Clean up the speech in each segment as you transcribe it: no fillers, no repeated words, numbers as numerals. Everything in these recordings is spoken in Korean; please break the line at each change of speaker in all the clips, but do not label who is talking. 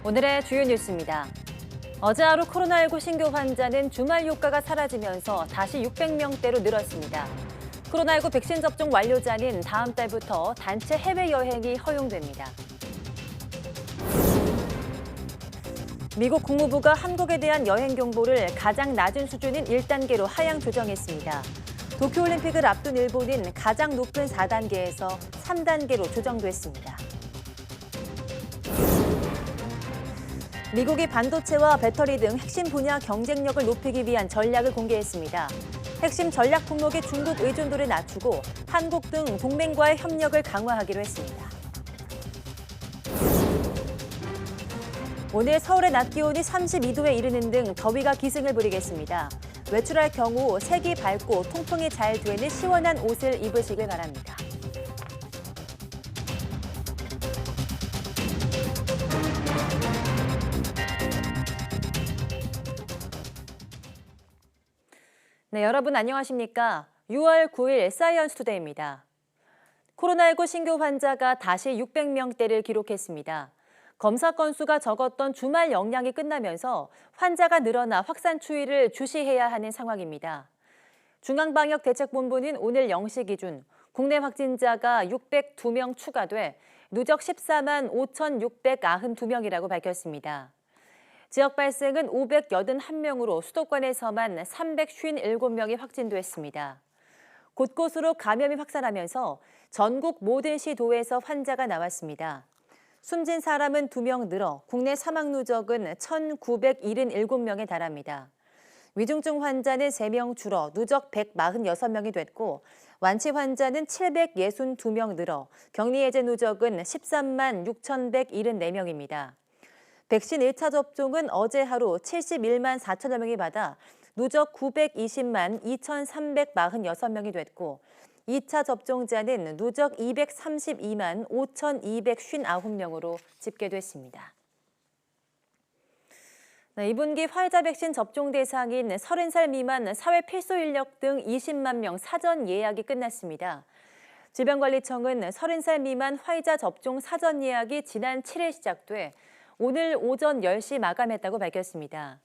오늘의 주요 뉴스입니다. 어제 하루 코로나19 신규 환자는 주말 효과가 사라지면서 다시 600명대로 늘었습니다. 코로나19 백신 접종 완료자는 다음 달부터 단체 해외여행이 허용됩니다. 미국 국무부가 한국에 대한 여행 경보를 가장 낮은 수준인 1단계로 하향 조정했습니다. 도쿄올림픽을 앞둔 일본은 가장 높은 4단계에서 3단계로 조정됐습니다. 미국이 반도체와 배터리 등 핵심 분야 경쟁력을 높이기 위한 전략을 공개했습니다. 핵심 전략 품목의 중국 의존도를 낮추고 한국 등 동맹과의 협력을 강화하기로 했습니다. 오늘 서울의 낮 기온이 32도에 이르는 등 더위가 기승을 부리겠습니다. 외출할 경우 색이 밝고 통풍이 잘 되는 시원한 옷을 입으시길 바랍니다. 네, 여러분 안녕하십니까? 6월 9일 사이언스 투데이입니다. 코로나19 신규 환자가 다시 600명대를 기록했습니다. 검사 건수가 적었던 주말 영향이 끝나면서 환자가 늘어나 확산 추이를 주시해야 하는 상황입니다. 중앙방역대책본부는 오늘 0시 기준 국내 확진자가 602명 추가돼 누적 14만 5,692명이라고 밝혔습니다. 지역 발생은 581명으로 수도권에서만 357명이 확진됐습니다. 곳곳으로 감염이 확산하면서 전국 모든 시도에서 환자가 나왔습니다. 숨진 사람은 2명 늘어 국내 사망 누적은 1,977명에 달합니다. 위중증 환자는 3명 줄어 누적 146명이 됐고 완치 환자는 762명 늘어 격리 해제 누적은 13만 6,174명입니다. 백신 1차 접종은 어제 하루 71만 4천여 명이 받아 누적 920만 2,346명이 됐고 2차 접종자는 누적 232만 5,259명으로 집계됐습니다. 네, 2분기 화이자 백신 접종 대상인 30살 미만 사회 필수 인력 등 20만 명 사전 예약이 끝났습니다. 질병관리청은 30살 미만 화이자 접종 사전 예약이 지난 7일 시작돼 오늘 오전 10시 마감했다고 밝혔습니다.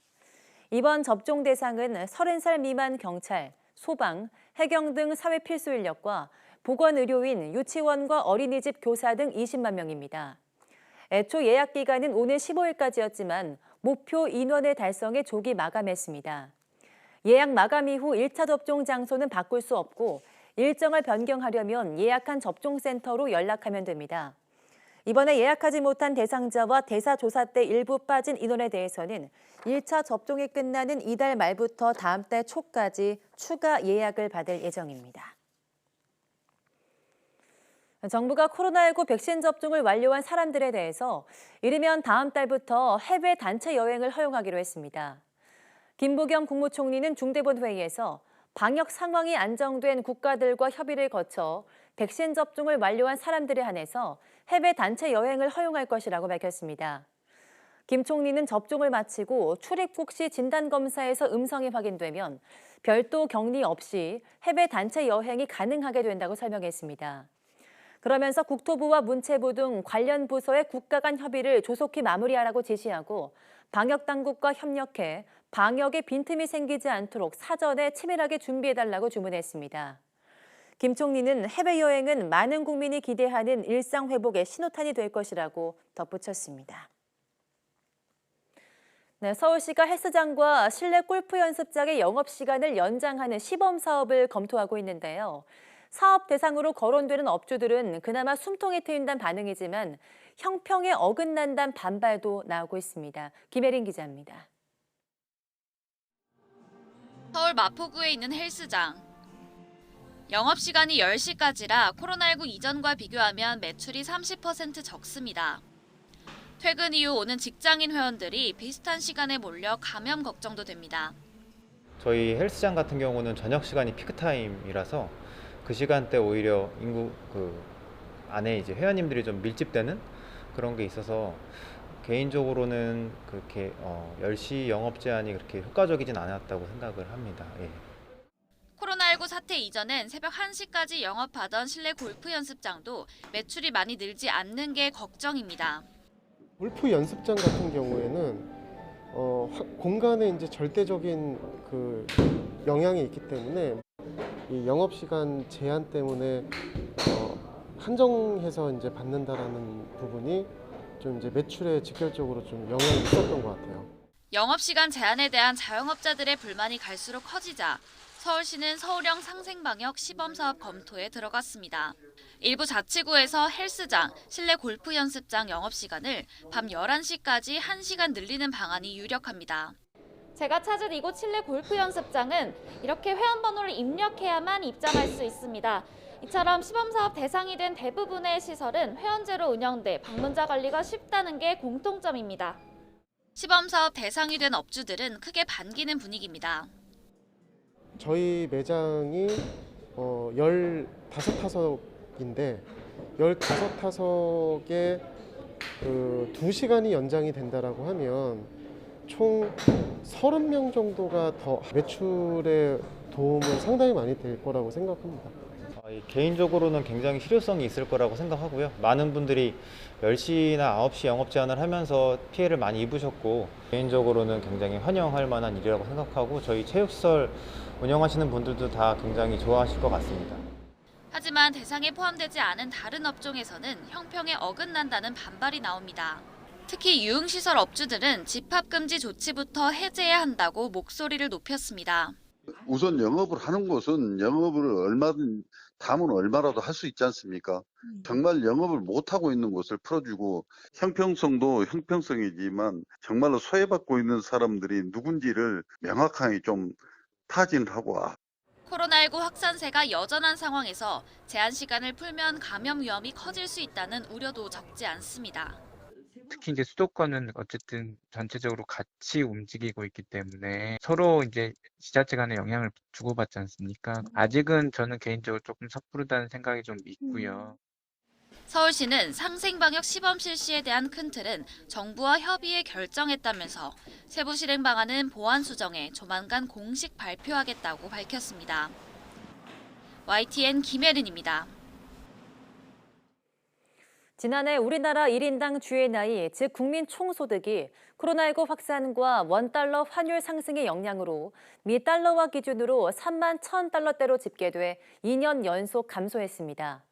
이번 접종 대상은 30살 미만 경찰, 소방, 해경 등 사회 필수 인력과 보건의료인, 유치원과 어린이집 교사 등 20만 명입니다. 애초 예약 기간은 오늘 15일까지였지만 목표 인원을 달성해 조기 마감했습니다. 예약 마감 이후 1차 접종 장소는 바꿀 수 없고 일정을 변경하려면 예약한 접종센터로 연락하면 됩니다. 이번에 예약하지 못한 대상자와 대사조사 때 일부 빠진 인원에 대해서는 1차 접종이 끝나는 이달 말부터 다음 달 초까지 추가 예약을 받을 예정입니다. 정부가 코로나19 백신 접종을 완료한 사람들에 대해서 이르면 다음 달부터 해외 단체 여행을 허용하기로 했습니다. 김부겸 국무총리는 중대본 회의에서 방역 상황이 안정된 국가들과 협의를 거쳐 백신 접종을 완료한 사람들에 한해서 해외 단체 여행을 허용할 것이라고 밝혔습니다. 김 총리는 접종을 마치고 출입국 시 진단검사에서 음성이 확인되면 별도 격리 없이 해외 단체 여행이 가능하게 된다고 설명했습니다. 그러면서 국토부와 문체부 등 관련 부서의 국가 간 협의를 조속히 마무리하라고 지시하고 방역당국과 협력해 방역에 빈틈이 생기지 않도록 사전에 치밀하게 준비해달라고 주문했습니다. 김 총리는 해외여행은 많은 국민이 기대하는 일상 회복의 신호탄이 될 것이라고 덧붙였습니다. 네, 서울시가 헬스장과 실내 골프 연습장의 영업시간을 연장하는 시범 사업을 검토하고 있는데요. 사업 대상으로 거론되는 업주들은 그나마 숨통이 트인다는 반응이지만 형평에 어긋난다는 반발도 나오고 있습니다. 김혜린 기자입니다.
서울 마포구에 있는 헬스장. 영업시간이 10시까지라 코로나19 이전과 비교하면 매출이 30% 적습니다. 퇴근 이후 오는 직장인 회원들이 비슷한 시간에 몰려 감염 걱정도 됩니다.
저희 헬스장 같은 경우는 저녁 시간이 피크타임이라서 그 시간대 오히려 인구 안에 이제 회원님들이 좀 밀집되는 그런 게 있어서 개인적으로는 그렇게 10시 영업 제한이 그렇게 효과적이진 않았다고 생각을 합니다. 예.
코로나19 사태 이전엔 새벽 1시까지 영업하던 실내 골프 연습장도 매출이 많이 늘지 않는 게 걱정입니다.
골프 연습장 같은 경우에는 공간에 이제 절대적인 그 영향이 있기 때문에 이 영업 시간 제한 때문에 한정해서 이제 받는다라는 부분이 좀 이제 매출에 직결적으로 좀 영향이 있었던 것 같아요.
영업시간 제한에 대한 자영업자들의 불만이 갈수록 커지자 서울시는 서울형 상생방역 시범사업 검토에 들어갔습니다. 일부 자치구에서 헬스장, 실내 골프 연습장 영업시간을 밤 11시까지 1시간 늘리는 방안이 유력합니다.
제가 찾은 이곳 실내 골프 연습장은 이렇게 회원번호를 입력해야만 입장할 수 있습니다. 이처럼 시범사업 대상이 된 대부분의 시설은 회원제로 운영돼 방문자 관리가 쉽다는 게 공통점입니다.
시범사업 대상이 된 업주들은 크게 반기는 분위기입니다.
저희 매장이 15타석인데 15타석에 2시간이 연장이 된다라고 하면 총 30명 정도가 더 매출에 도움을 상당히 많이 될 거라고 생각합니다.
개인적으로는 굉장히 실효성이 있을 거라고 생각하고요. 많은 분들이 10시나 9시 영업 제한을 하면서 피해를 많이 입으셨고 개인적으로는 굉장히 환영할 만한 일이라고 생각하고 저희 체육시설 운영하시는 분들도 다 굉장히 좋아하실 것 같습니다.
하지만 대상에 포함되지 않은 다른 업종에서는 형평에 어긋난다는 반발이 나옵니다. 특히 유흥시설 업주들은 집합금지 조치부터 해제해야 한다고 목소리를 높였습니다.
우선 영업을 하는 곳은 영업을 얼마든 담은 얼마라도 할 수 있지 않습니까? 정말 영업을 못하고 있는 곳을 풀어주고 형평성도 형평성이지만 정말로 소외받고 있는 사람들이 누군지를 명확하게 좀 타진하고
코로나19 확산세가 여전한 상황에서 제한 시간을 풀면 감염 위험이 커질 수 있다는 우려도 적지 않습니다.
특히 이제 수도권은 어쨌든 전체적으로 같이 움직이고 있기 때문에 서로 이제 지자체 간에 영향을 주고받지 않습니까? 아직은 저는 개인적으로 조금 섣부르다는 생각이 좀 있고요.
서울시는 상생방역 시범 실시에 대한 큰 틀은 정부와 협의해 결정했다면서 세부 실행 방안은 보완 수정해 조만간 공식 발표하겠다고 밝혔습니다. YTN 김혜린입니다.
지난해 우리나라 1인당 주의 나이, 즉 국민 총소득이 코로나19 확산과 원달러 환율 상승의 영향으로 미 달러화 기준으로 3만 1,000달러대로 집계돼 2년 연속 감소했습니다.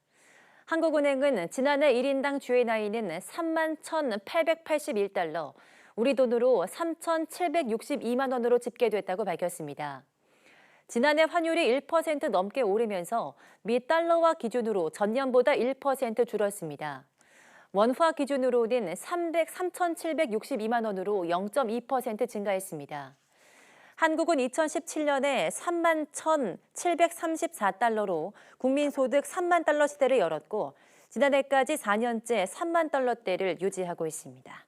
한국은행은 지난해 1인당 주의 나이는 3만 1,881달러, 우리 돈으로 3,762만 원으로 집계됐다고 밝혔습니다. 지난해 환율이 1% 넘게 오르면서 미 달러화 기준으로 전년보다 1% 줄었습니다. 원화 기준으로는 3,762만 원으로 0.2% 증가했습니다. 한국은 2017년에 3만 1,734달러로 국민소득 3만 달러 시대를 열었고 지난해까지 4년째 3만 달러대를 유지하고 있습니다.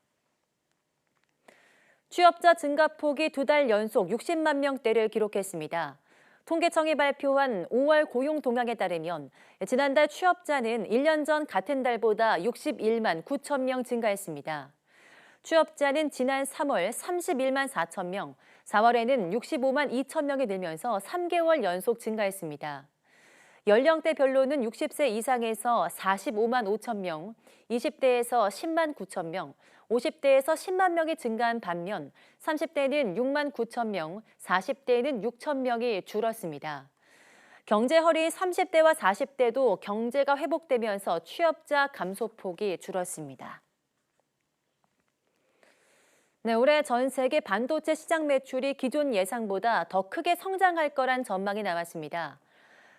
취업자 증가폭이 2달 연속 60만 명대를 기록했습니다. 통계청이 발표한 5월 고용 동향에 따르면 지난달 취업자는 1년 전 같은 달보다 61만 9천 명 증가했습니다. 취업자는 지난 3월 31만 4천 명, 4월에는 65만 2천 명이 늘면서 3개월 연속 증가했습니다. 연령대별로는 60세 이상에서 45만 5천 명, 20대에서 10만 9천 명, 50대에서 10만 명이 증가한 반면 30대는 6만 9천 명, 40대는 6천 명이 줄었습니다. 경제 허리인 30대와 40대도 경제가 회복되면서 취업자 감소폭이 줄었습니다. 네, 올해 전 세계 반도체 시장 매출이 기존 예상보다 더 크게 성장할 거란 전망이 나왔습니다.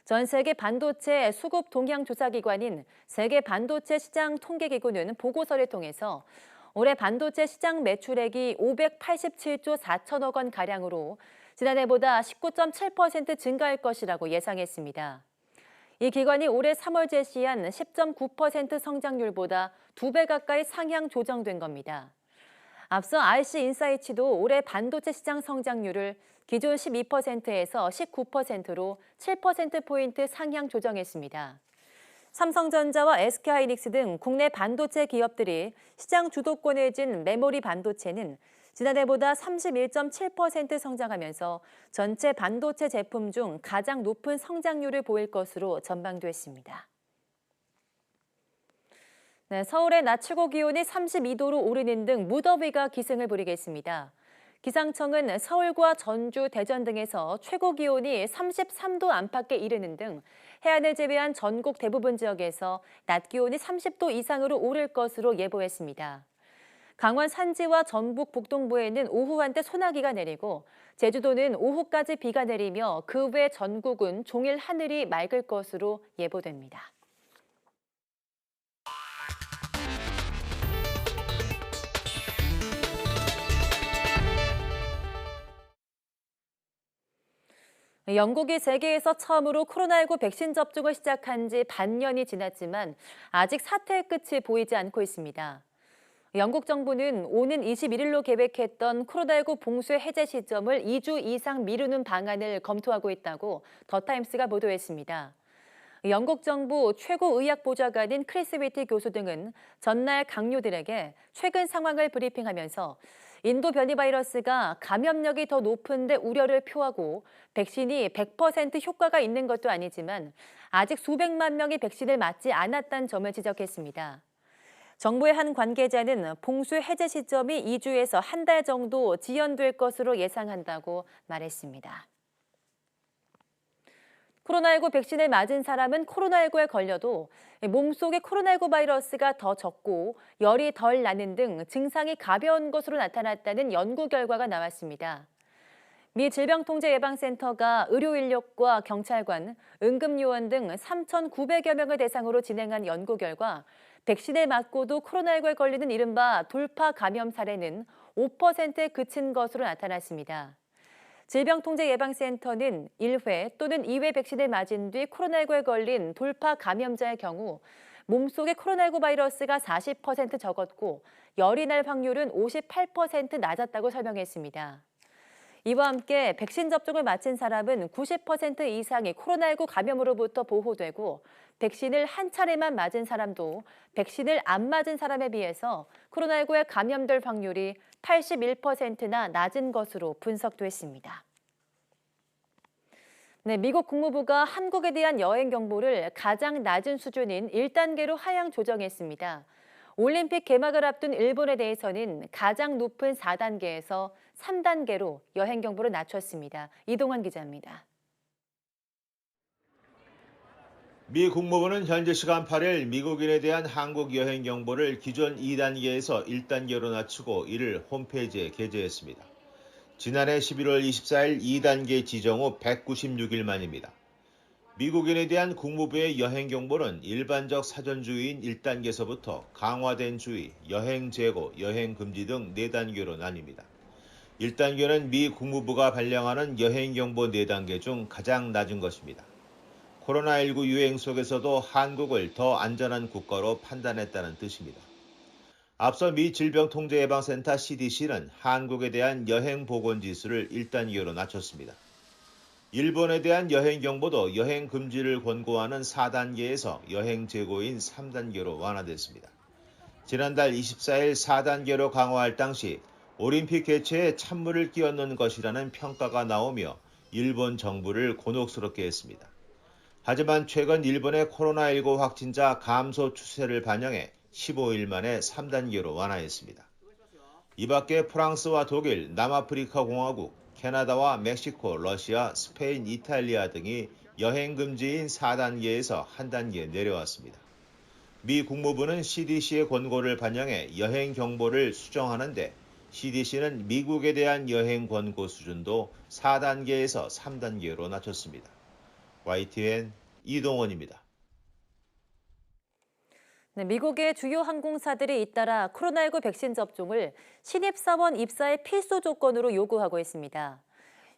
전 세계 반도체 수급 동향 조사기관인 세계 반도체 시장 통계기구는 보고서를 통해서 올해 반도체 시장 매출액이 587조 4천억 원 가량으로 지난해보다 19.7% 증가할 것이라고 예상했습니다. 이 기관이 올해 3월 제시한 10.9% 성장률보다 2배 가까이 상향 조정된 겁니다. 앞서 RC인사이츠도 올해 반도체 시장 성장률을 기존 12%에서 19%로 7%포인트 상향 조정했습니다. 삼성전자와 SK하이닉스 등 국내 반도체 기업들이 시장 주도권을 쥔 메모리 반도체는 지난해보다 31.7% 성장하면서 전체 반도체 제품 중 가장 높은 성장률을 보일 것으로 전망됐습니다. 네, 서울의 낮 최고 기온이 32도로 오르는 등 무더위가 기승을 부리겠습니다. 기상청은 서울과 전주, 대전 등에서 최고 기온이 33도 안팎에 이르는 등 해안을 제외한 전국 대부분 지역에서 낮 기온이 30도 이상으로 오를 것으로 예보했습니다. 강원 산지와 전북 북동부에는 오후 한때 소나기가 내리고 제주도는 오후까지 비가 내리며 그 외 전국은 종일 하늘이 맑을 것으로 예보됩니다. 영국이 세계에서 처음으로 코로나19 백신 접종을 시작한 지 반년이 지났지만 아직 사태의 끝이 보이지 않고 있습니다. 영국 정부는 오는 21일로 계획했던 코로나19 봉쇄 해제 시점을 2주 이상 미루는 방안을 검토하고 있다고 더타임스가 보도했습니다. 영국 정부 최고 의학보좌관인 크리스 위티 교수 등은 전날 강요들에게 최근 상황을 브리핑하면서 인도 변이 바이러스가 감염력이 더 높은데 우려를 표하고 백신이 100% 효과가 있는 것도 아니지만 아직 수백만 명이 백신을 맞지 않았다는 점을 지적했습니다. 정부의 한 관계자는 봉쇄 해제 시점이 2주에서 한 달 정도 지연될 것으로 예상한다고 말했습니다. 코로나19 백신을 맞은 사람은 코로나19에 걸려도 몸속에 코로나19 바이러스가 더 적고 열이 덜 나는 등 증상이 가벼운 것으로 나타났다는 연구 결과가 나왔습니다. 미 질병통제예방센터가 의료 인력과 경찰관, 응급요원 등 3,900여 명을 대상으로 진행한 연구 결과 백신을 맞고도 코로나19에 걸리는 이른바 돌파 감염 사례는 5%에 그친 것으로 나타났습니다. 질병통제예방센터는 1회 또는 2회 백신을 맞은 뒤 코로나19에 걸린 돌파 감염자의 경우 몸속에 코로나19 바이러스가 40% 적었고 열이 날 확률은 58% 낮았다고 설명했습니다. 이와 함께 백신 접종을 마친 사람은 90% 이상이 코로나19 감염으로부터 보호되고 백신을 한 차례만 맞은 사람도 백신을 안 맞은 사람에 비해서 코로나19에 감염될 확률이 81%나 낮은 것으로 분석됐습니다. 네, 미국 국무부가 한국에 대한 여행 경보를 가장 낮은 수준인 1단계로 하향 조정했습니다. 올림픽 개막을 앞둔 일본에 대해서는 가장 높은 4단계에서 3단계로 여행 경보를 낮췄습니다. 이동환 기자입니다.
미 국무부는 현지 시간 8일 미국인에 대한 한국 여행 경보를 기존 2단계에서 1단계로 낮추고 이를 홈페이지에 게재했습니다. 지난해 11월 24일 2단계 지정 후 196일 만입니다. 미국인에 대한 국무부의 여행 경보는 일반적 사전 주의인 1단계서부터 강화된 주의, 여행 재고, 여행 금지 등 4단계로 나뉩니다. 1단계는 미 국무부가 발령하는 여행 경보 4단계 중 가장 낮은 것입니다. 코로나19 유행 속에서도 한국을 더 안전한 국가로 판단했다는 뜻입니다. 앞서 미 질병통제예방센터 CDC는 한국에 대한 여행 보건 지수를 1단계로 낮췄습니다. 일본에 대한 여행 경보도 여행 금지를 권고하는 4단계에서 여행 재고인 3단계로 완화됐습니다. 지난달 24일 4단계로 강화할 당시 올림픽 개최에 찬물을 끼얹는 것이라는 평가가 나오며 일본 정부를 곤혹스럽게 했습니다. 하지만 최근 일본의 코로나19 확진자 감소 추세를 반영해 15일 만에 3단계로 완화했습니다. 이 밖에 프랑스와 독일, 남아프리카 공화국, 캐나다와 멕시코, 러시아, 스페인, 이탈리아 등이 여행 금지인 4단계에서 한 단계 내려왔습니다. 미 국무부는 CDC의 권고를 반영해 여행 경보를 수정하는데 CDC는 미국에 대한 여행 권고 수준도 4단계에서 3단계로 낮췄습니다. YTN 이동원입니다.
네, 미국의 주요 항공사들이 잇따라 코로나19 백신 접종을 신입사원 입사의 필수 조건으로 요구하고 있습니다.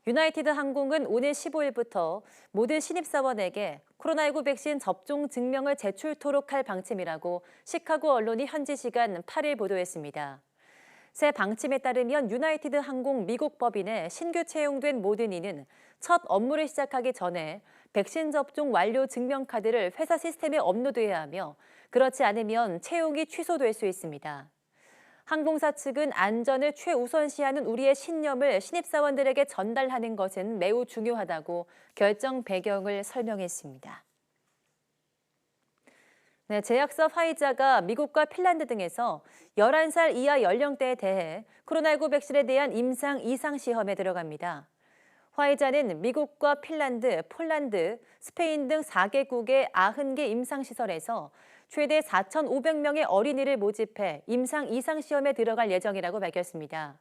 유나이티드 항공은 오늘 15일부터 모든 신입사원에게 코로나19 백신 접종 증명을 제출토록 할 방침이라고 시카고 언론이 현지 시간 8일 보도했습니다. 새 방침에 따르면 유나이티드 항공 미국 법인에 신규 채용된 모든 이는 첫 업무를 시작하기 전에 백신 접종 완료 증명카드를 회사 시스템에 업로드해야 하며 그렇지 않으면 채용이 취소될 수 있습니다. 항공사 측은 안전을 최우선시하는 우리의 신념을 신입사원들에게 전달하는 것은 매우 중요하다고 결정 배경을 설명했습니다. 네, 제약사 화이자가 미국과 핀란드 등에서 11살 이하 연령대에 대해 코로나19 백신에 대한 임상 이상 시험에 들어갑니다. 화이자는 미국과 핀란드, 폴란드, 스페인 등 4개국의 90개 임상시설에서 최대 4,500명의 어린이를 모집해 임상 이상 시험에 들어갈 예정이라고 밝혔습니다.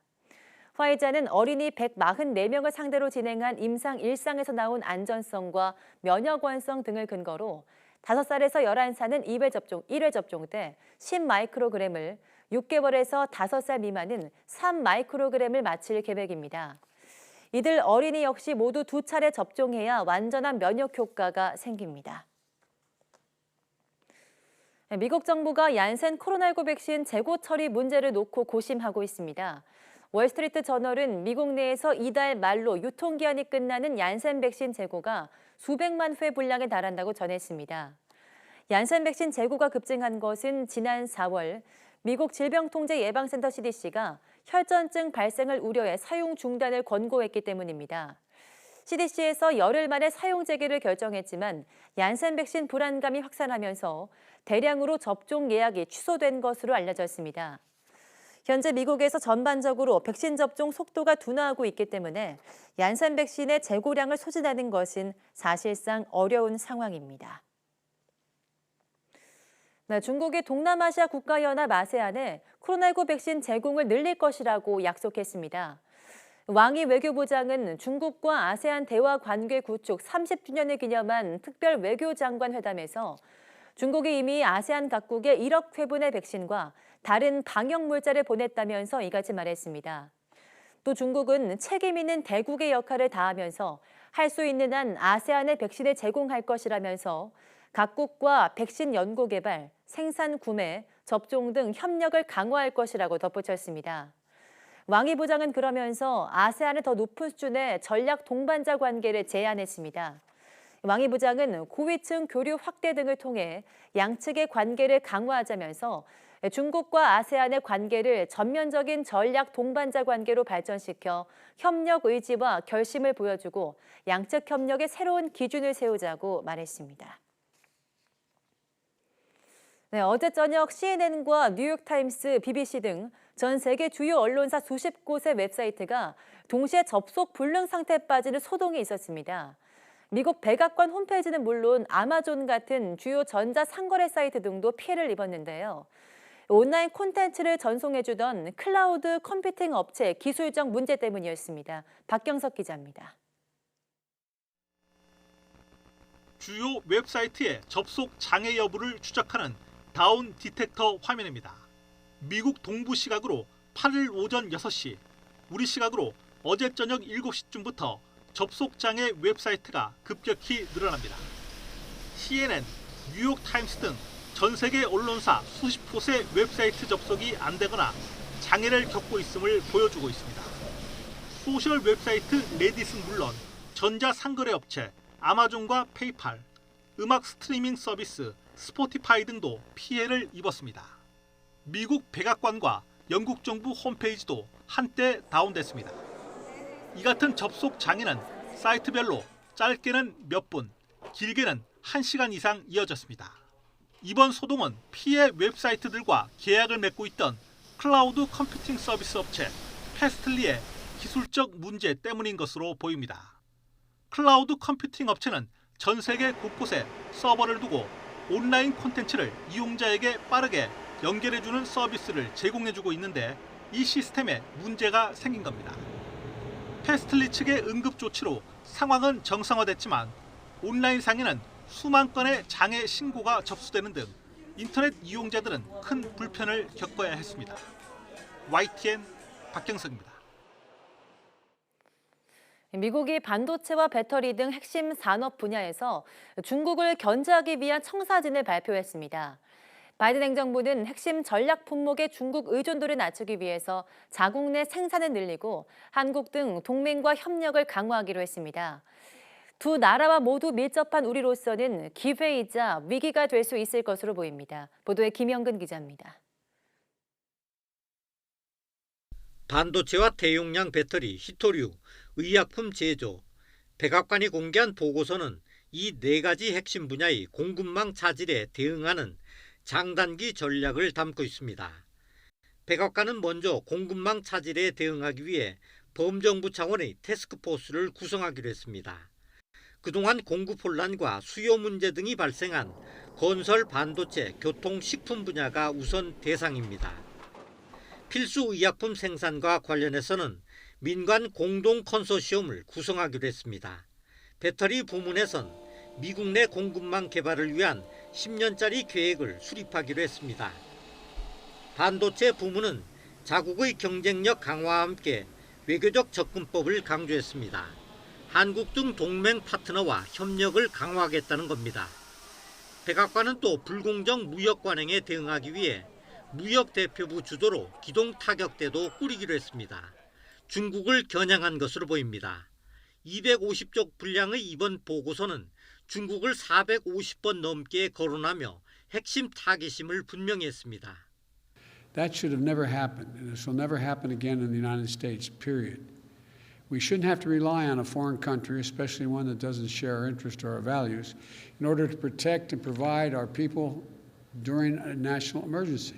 화이자는 어린이 144명을 상대로 진행한 임상 1상에서 나온 안전성과 면역완성 등을 근거로 5살에서 11살은 1회 접종 때 10마이크로그램을, 6개월에서 5살 미만은 3마이크로그램을 맞힐 계획입니다. 이들 어린이 역시 모두 2차례 접종해야 완전한 면역 효과가 생깁니다. 미국 정부가 얀센 코로나19 백신 재고 처리 문제를 놓고 고심하고 있습니다. 월스트리트 저널은 미국 내에서 이달 말로 유통기한이 끝나는 얀센 백신 재고가 수백만 회 분량에 달한다고 전했습니다. 얀센 백신 재고가 급증한 것은 지난 4월 미국 질병통제예방센터 CDC가 혈전증 발생을 우려해 사용 중단을 권고했기 때문입니다. CDC에서 열흘 만에 사용 재개를 결정했지만 얀센 백신 불안감이 확산하면서 대량으로 접종 예약이 취소된 것으로 알려졌습니다. 현재 미국에서 전반적으로 백신 접종 속도가 둔화하고 있기 때문에 얀센 백신의 재고량을 소진하는 것은 사실상 어려운 상황입니다. 네, 중국이 동남아시아 국가연합 아세안에 코로나19 백신 제공을 늘릴 것이라고 약속했습니다. 왕이 외교부장은 중국과 아세안 대화 관계 구축 30주년을 기념한 특별 외교장관 회담에서 중국이 이미 아세안 각국에 1억 회분의 백신과 다른 방역 물자를 보냈다면서 이같이 말했습니다. 또 중국은 책임 있는 대국의 역할을 다하면서 할 수 있는 한 아세안에 백신을 제공할 것이라면서 각국과 백신 연구 개발, 생산 구매, 접종 등 협력을 강화할 것이라고 덧붙였습니다. 왕이 부장은 그러면서 아세안의 더 높은 수준의 전략 동반자 관계를 제안했습니다. 왕이 부장은 고위층 교류 확대 등을 통해 양측의 관계를 강화하자면서 중국과 아세안의 관계를 전면적인 전략 동반자 관계로 발전시켜 협력 의지와 결심을 보여주고 양측 협력의 새로운 기준을 세우자고 말했습니다. 네, 어제 저녁 CNN과 뉴욕타임스, BBC 등 전 세계 주요 언론사 수십 곳의 웹사이트가 동시에 접속 불능 상태에 빠지는 소동이 있었습니다. 미국 백악관 홈페이지는 물론 아마존 같은 주요 전자상거래 사이트 등도 피해를 입었는데요. 온라인 콘텐츠를 전송해주던 클라우드 컴퓨팅 업체 기술적 문제 때문이었습니다. 박경석 기자입니다.
주요 웹사이트의 접속 장애 여부를 추적하는 다운 디텍터 화면입니다. 미국 동부 시각으로 8일 오전 6시, 우리 시각으로 어제 저녁 7시쯤부터 접속 장애 웹사이트가 급격히 늘어납니다. CNN, 뉴욕타임스 등 전 세계 언론사 수십 곳의 웹사이트 접속이 안 되거나 장애를 겪고 있음을 보여주고 있습니다. 소셜 웹사이트 레딧은 물론 전자상거래 업체 아마존과 페이팔, 음악 스트리밍 서비스 스포티파이 등도 피해를 입었습니다. 미국 백악관과 영국 정부 홈페이지도 한때 다운됐습니다. 이 같은 접속 장애는 사이트별로 짧게는 몇 분, 길게는 1시간 이상 이어졌습니다. 이번 소동은 피해 웹사이트들과 계약을 맺고 있던 클라우드 컴퓨팅 서비스 업체 패스틀리의 기술적 문제 때문인 것으로 보입니다. 클라우드 컴퓨팅 업체는 전 세계 곳곳에 서버를 두고 온라인 콘텐츠를 이용자에게 빠르게 연결해주는 서비스를 제공해주고 있는데 이 시스템에 문제가 생긴 겁니다. 패스틀리 측의 응급 조치로 상황은 정상화됐지만 온라인 상에는 수만 건의 장애 신고가 접수되는 등 인터넷 이용자들은 큰 불편을 겪어야 했습니다. YTN 박경석입니다.
미국이 반도체와 배터리 등 핵심 산업 분야에서 중국을 견제하기 위한 청사진을 발표했습니다. 바이든 행정부는 핵심 전략 품목의 중국 의존도를 낮추기 위해서 자국 내 생산을 늘리고 한국 등 동맹과 협력을 강화하기로 했습니다. 두 나라와 모두 밀접한 우리로서는 기회이자 위기가 될 수 있을 것으로 보입니다. 보도에 김영근 기자입니다.
반도체와 대용량 배터리, 히토류, 의약품 제조, 백악관이 공개한 보고서는 이 네 가지 핵심 분야의 공급망 차질에 대응하는 장단기 전략을 담고 있습니다. 백악관은 먼저 공급망 차질에 대응하기 위해 범정부 차원의 태스크포스를 구성하기로 했습니다. 그동안 공급 혼란과 수요 문제 등이 발생한 건설, 반도체, 교통, 식품 분야가 우선 대상입니다. 필수 의약품 생산과 관련해서는 민관 공동 컨소시엄을 구성하기로 했습니다. 배터리 부문에선 미국 내 공급망 개발을 위한 10년짜리 계획을 수립하기로 했습니다. 반도체 부문은 자국의 경쟁력 강화와 함께 외교적 접근법을 강조했습니다. 한국 등 동맹 파트너와 협력을 강화하겠다는 겁니다. 백악관은 또 불공정 무역 관행에 대응하기 위해 무역 대표부 주도로 기동 타격대도 꾸리기로 했습니다. 중국을 겨냥한 것으로 보입니다. 250쪽 분량의 이번 보고서는 중국을 450번 넘게 거론하며 핵심 타깃임을 분명히 했습니다.
That should have never happened, and this will never happen again in the United States, period. We shouldn't have to rely on a foreign country, especially one that doesn't share our interests or our values, in order to protect and provide our people during a national emergency.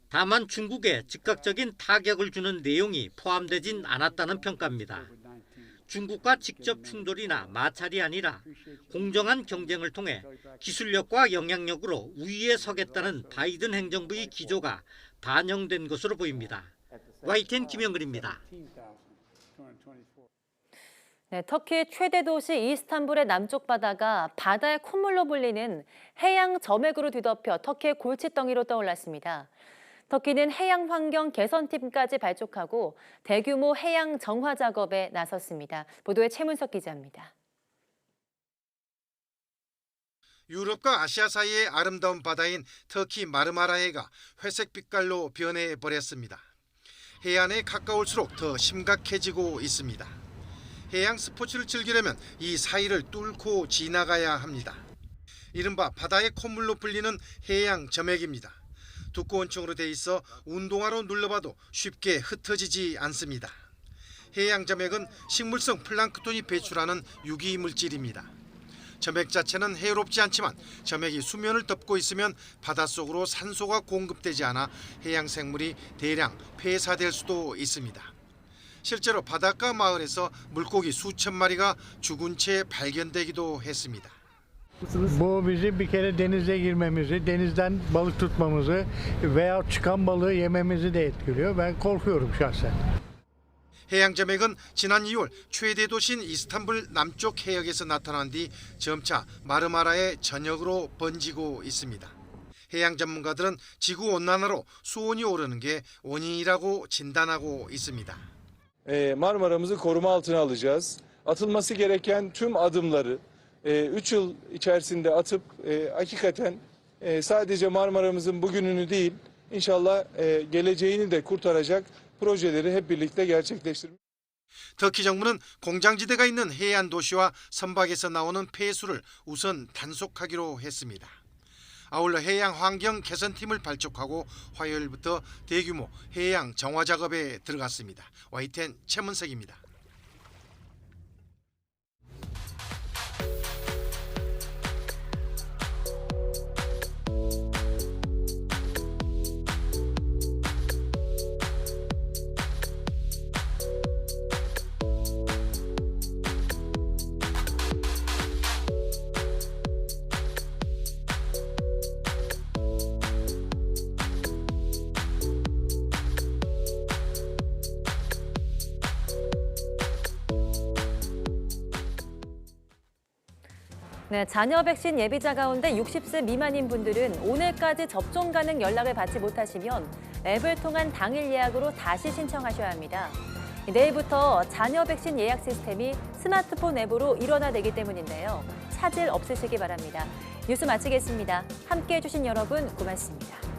다만 중국에 즉각적인 타격을 주는 내용이 포함되진 않았다는 평가입니다. 중국과 직접 충돌이나 마찰이 아니라 공정한 경쟁을 통해 기술력과 영향력으로 우위에 서겠다는 바이든 행정부의 기조가 반영된 것으로 보입니다. YTN 김영근입니다.
네, 터키 최대 도시 이스탄불의 남쪽 바다가 바다의 콧물로 불리는 해양 점액으로 뒤덮여 터키의 골칫덩이로 떠올랐습니다. 터키는 해양 환경 개선팀까지 발족하고 대규모 해양 정화 작업에 나섰습니다. 보도에 최문석 기자입니다.
유럽과 아시아 사이의 아름다운 바다인 터키 마르마라해가 회색 빛깔로 변해버렸습니다. 해안에 가까울수록 더 심각해지고 있습니다. 해양 스포츠를 즐기려면 이 사이를 뚫고 지나가야 합니다. 이른바 바다의 콧물로 불리는 해양 점액입니다. 두꺼운 층으로 돼 있어 운동화로 눌러봐도 쉽게 흩어지지 않습니다. 해양 점액은 식물성 플랑크톤이 배출하는 유기 물질입니다. 점액 자체는 해롭지 않지만 점액이 수면을 덮고 있으면 바닷속으로 산소가 공급되지 않아 해양 생물이 대량 폐사될 수도 있습니다. 실제로 ba닷가 mahalle에서 물고기 수천 마리가 죽은 채 발견되기도 했습니다.
Bu bizi bir kere denize girmemizi, denizden balık tutmamızı veya çıkan balığı yememizi de etkiliyor. Ben korkuyorum şahsen.
해양 점액은 지난 2월 최대 도시인 이스탄불 남쪽 해역에서 나타난 뒤 점차 마르마라의 전역으로 번지고 있습니다. 해양 전문가들은 지구 온난화로 수온이 오르는 게 원인이라고 진단하고 있습니다.
Marmara'mızı koruma altına alacağız. Atılması gereken tüm adımları 3 yıl içerisinde atıp hakikaten sadece Marmara'mızın bugününü değil inşallah geleceğini de kurtaracak projeleri hep birlikte gerçekleştirmek.
터키 정부는 공장지대가 있는 해안 도시와 선박에서 나오는 폐수를 우선 단속하기로 했습니다. 아울러 해양 환경 개선팀을 발족하고 화요일부터 대규모 해양 정화 작업에 들어갔습니다. YTN 최문석입니다.
네, 자녀 백신 예비자 가운데 60세 미만인 분들은 오늘까지 접종 가능 연락을 받지 못하시면 앱을 통한 당일 예약으로 다시 신청하셔야 합니다. 내일부터 자녀 백신 예약 시스템이 스마트폰 앱으로 일원화되기 때문인데요. 차질 없으시기 바랍니다. 뉴스 마치겠습니다. 함께해 주신 여러분 고맙습니다.